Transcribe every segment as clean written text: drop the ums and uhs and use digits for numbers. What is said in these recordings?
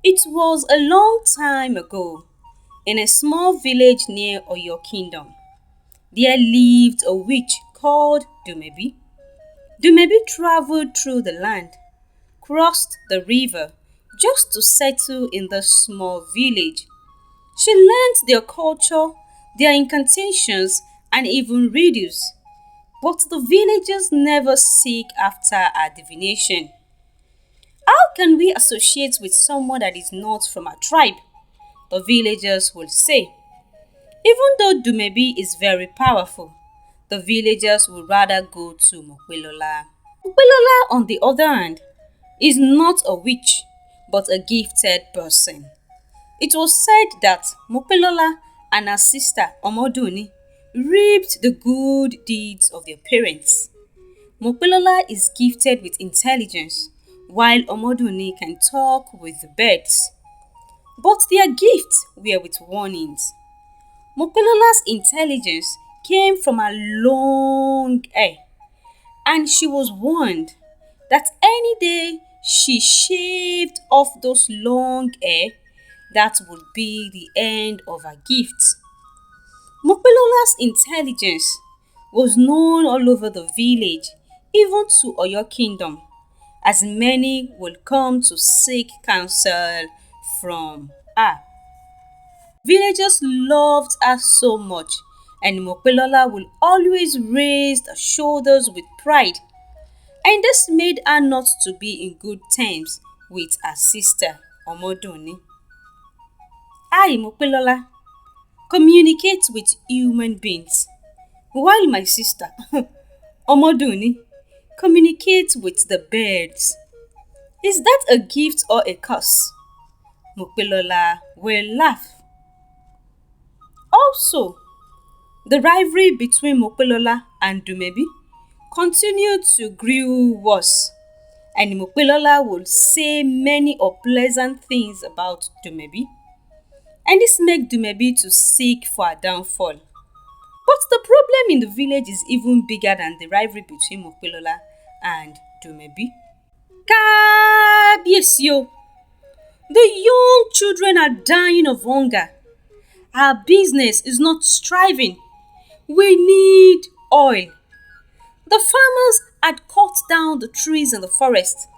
It was a long time ago, in a small village near Oyo Kingdom. There lived a witch called Dumebi. Dumebi traveled through the land, crossed the river, just to settle in the small village. She learned their culture, their incantations, and even riddles. But the villagers never seek after her divination. How can we associate with someone that is not from our tribe? The villagers will say. Even though Dumebi is very powerful, the villagers would rather go to Mopelola. Mopelola, on the other hand, is not a witch but a gifted person. It was said that Mopelola and her sister Omoduni reaped the good deeds of their parents. Mopelola is gifted with intelligence, while Omoduni can talk with the birds. But their gifts were with warnings. Mopelola's intelligence came from her long hair, and she was warned that any day she shaved off those long hair, that would be the end of her gifts. Mopelola's intelligence was known all over the village, even to Oyo Kingdom, as many will come to seek counsel from her. Villagers loved her so much, and Mopelola will always raise her shoulders with pride, and this made her not to be in good terms with her sister Omoduni. I, Mopelola, communicate with human beings, while my sister Omoduni communicates with the birds. Is that a gift or a curse? Mopelola will laugh. Also, the rivalry between Mopelola and Dumebi continued to grow worse, and Mopelola would say many unpleasant things about Dumebi, and this made Dumebi to seek for her downfall. But the problem in the village is even bigger than the rivalry between Mopelola and Dumebi. Kábíyèsí o! The young children are dying of hunger. Our business is not striving. We need oil. The farmers had cut down the trees in the forest.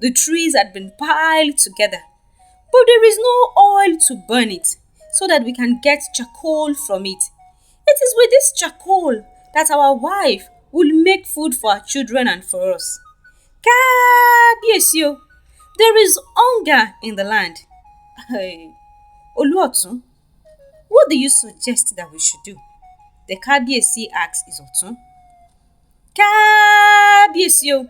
The trees had been piled together, but there is no oil to burn it so that we can get charcoal from it. It is with this charcoal that our wife will make food for our children and for us. Kábíyèsí o! There is hunger in the land. Hey, Oluotun, what do you suggest that we should do? The Kábíyèsí asks his Ọ̀tún. Kábíyèsí o!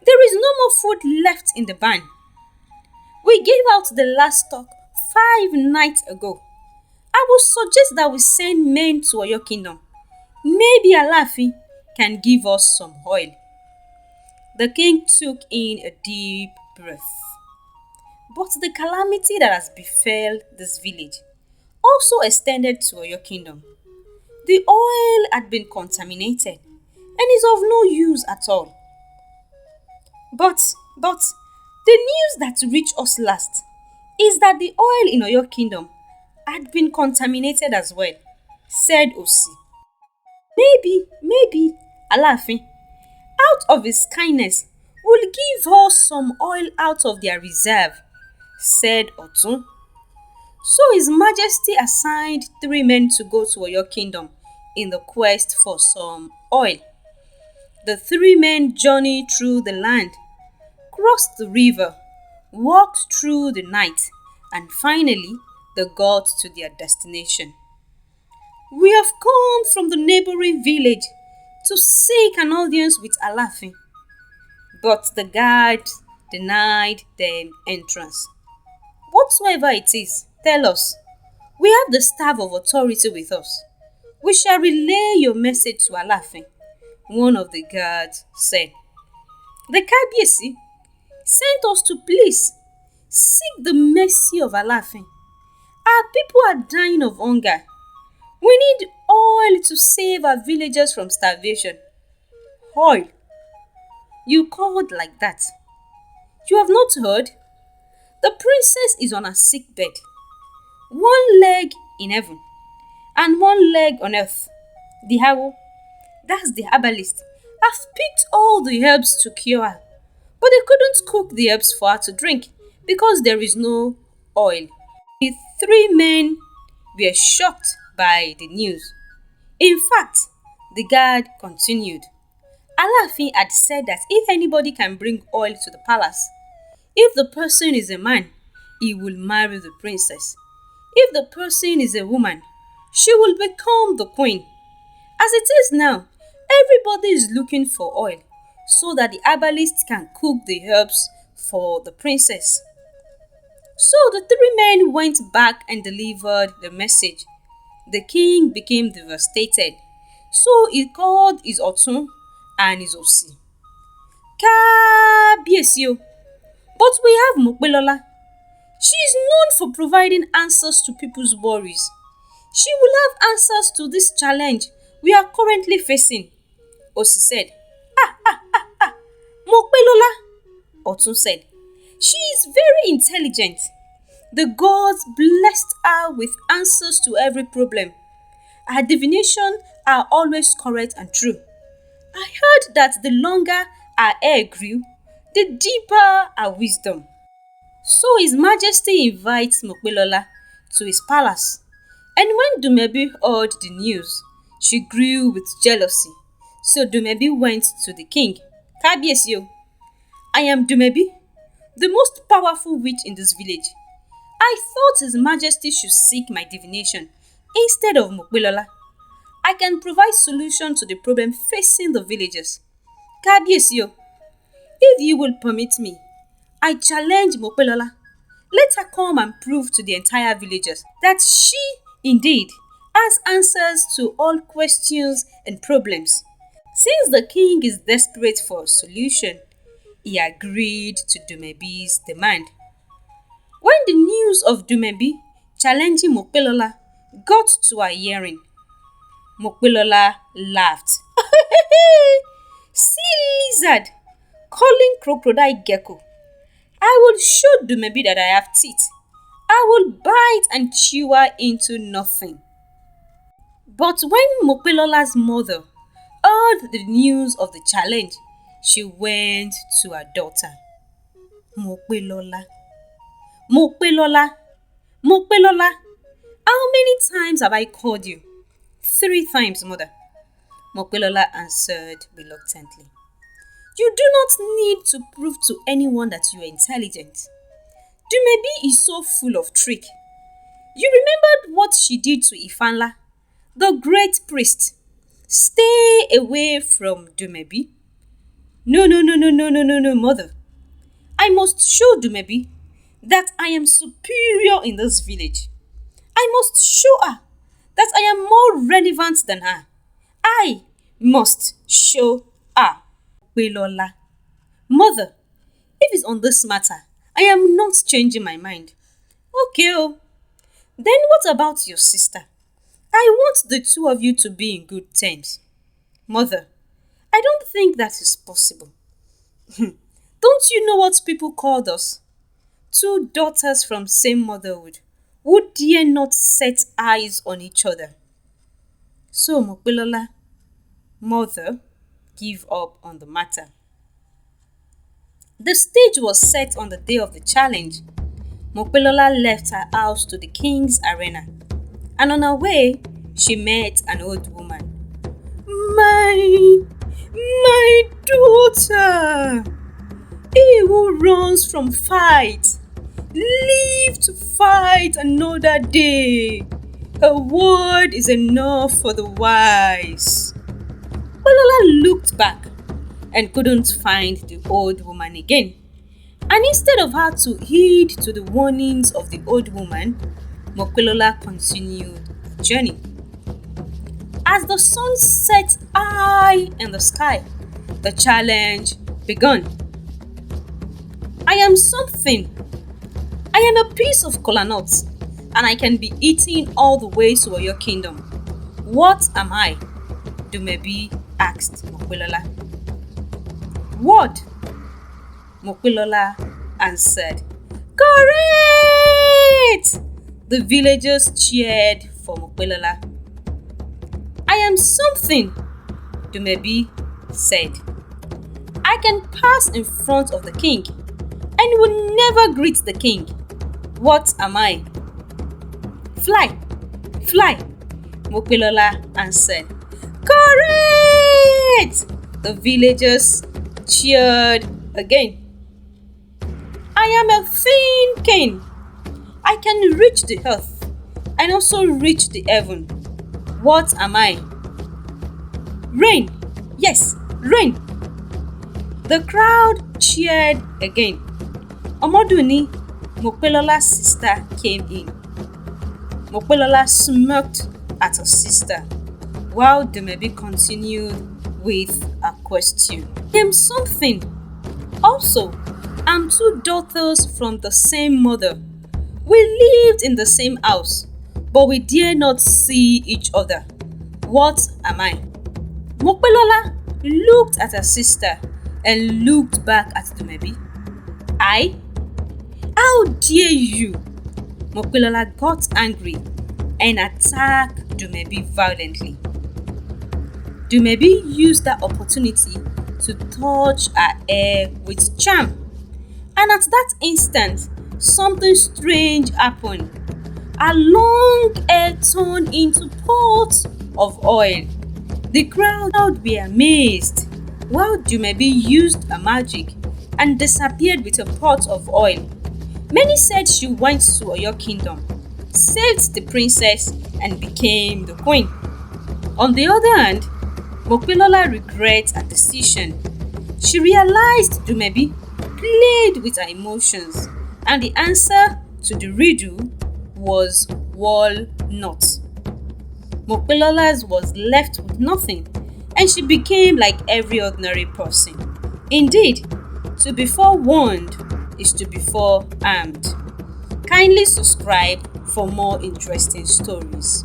There is no more food left in the barn. We gave out the last stock 5 nights ago. I would suggest that we send men to Oyo Kingdom. Maybe Alaafin can give us some oil. The king took in a deep breath. But the calamity that has befell this village also extended to Oyo Kingdom. The oil had been contaminated and is of no use at all. But the news that reached us last is that the oil in Oyo Kingdom had been contaminated as well, said Osi. Maybe Alaafin, out of his kindness, will give us some oil out of their reserve, said Ọ̀tún. So His Majesty assigned 3 men to go to Oyo Kingdom in the quest for some oil. The 3 men journeyed through the land, crossed the river, walked through the night, and finally they got to their destination. We have come from the neighboring village to seek an audience with Alaafin, but the guard denied them entrance. Whatsoever it is, tell us. We have the staff of authority with us. We shall relay your message to Alaafin, one of the guards said. The Kábíyèsí sent us to please seek the mercy of Alaafin. Our people are dying of hunger. We need oil to save our villagers from starvation. Oil? You called like that? You have not heard? The princess princess is on a sick bed, one leg in heaven and one leg on earth. The Hawo, that's the herbalist, have picked all the herbs to cure her, but they couldn't cook the herbs for her to drink because there is no oil. The three men were shocked by the news. In fact, the guard continued. Alaafin had said that if anybody can bring oil to the palace, if the person is a man, he will marry the princess. If the person is a woman, she will become the queen. As it is now, everybody is looking for oil so that the herbalist can cook the herbs for the princess. So the three men went back and delivered the message. The king became devastated. So he called his Otun and his Osi. Kábíyèsí o, but we have Mopelola. She is known for providing answers to people's worries. She will have answers to this challenge we are currently facing. Osi said, Mopelola. Otun said, she is very intelligent. The gods blessed her with answers to every problem. Her divination are always correct and true. I heard that the longer her hair grew, the deeper her wisdom. So His Majesty invites Mopelola to his palace. And when Dumebi heard the news, she grew with jealousy. So Dumebi went to the king. Kábíyèsí o, I am Dumebi, the most powerful witch in this village. I thought His Majesty should seek my divination instead of Mopelola. I can provide solution to the problem facing the villagers. Kábíyèsí o, if you will permit me, I challenge Mopelola. Let her come and prove to the entire villagers that she, indeed, has answers to all questions and problems. Since the king is desperate for a solution, he agreed to Dumebi's demand. When the news of Dumebi challenging Mopelola got to her hearing, Mopelola laughed. See lizard calling crocodile gecko. I will show Dumebi that I have teeth. I will bite and chew her into nothing. But when Mopelola's mother heard the news of the challenge, she went to her daughter. Mopelola, Mopelola, Mopelola, how many times have I called you? 3 times, mother. Mopelola answered reluctantly. You do not need to prove to anyone that you are intelligent. Dumebi is so full of trick. You remembered what she did to Ifanla, the great priest. Stay away from Dumebi. No, mother. I must show Dumebi that I am superior in this village. I must show her that I am more relevant than her. I must show her. Mopelola, mother, if it's on this matter, I am not changing my mind. Okay, oh. Then what about your sister? I want the two of you to be in good terms. Mother, I don't think that is possible. Don't you know what people called us? 2 daughters from same motherhood who dare not set eyes on each other. So Mopelola, mother, give up on the matter. The stage was set on the day of the challenge. Mopelola left her house to the king's arena, and on her way, she met an old woman. My daughter, he who runs from fight, live to fight another day. A word is enough for the wise. Mopelola looked back and couldn't find the old woman again. And instead of her to heed to the warnings of the old woman, Mopelola continued the journey. As the sun set high in the sky, the challenge began. I am something. I am a piece of kola nuts, and I can be eaten all the way to your kingdom. What am I? Dumebi asked Mopelola. What? Mopelola answered, correct! The villagers cheered for Mopelola. I am something, Dumebi said. I can pass in front of the king and will never greet the king. What am I? Fly, fly, Mopelola answered. Correct! The villagers cheered again. I am a thin king. I can reach the earth and also reach the heaven. What am I? Rain. Yes, rain. The crowd cheered again. Omoduni, Mopelola's sister, came in. Mopelola smirked at her sister while Dumebi continued with a question. I am something. Also, I'm two daughters from the same mother. We lived in the same house, but we dare not see each other. What am I? Mopelola looked at her sister and looked back at Dumebi. I? How dare you? Mopelola got angry and attacked Dumebi violently. Dumebi used that opportunity to touch her hair with charm. And at that instant, something strange happened. Her long hair turned into pots of oil. The crowd were amazed while Dumebi used her magic and disappeared with a pot of oil. Many said she went to Oyo Kingdom, saved the princess, and became the queen. On the other hand, Mopelola regrets her decision. She realized Dumebi played with her emotions, and the answer to the riddle was walnut. Mopelola was left with nothing, and she became like every ordinary person. Indeed, to be forewarned is to be forearmed. Kindly subscribe for more interesting stories.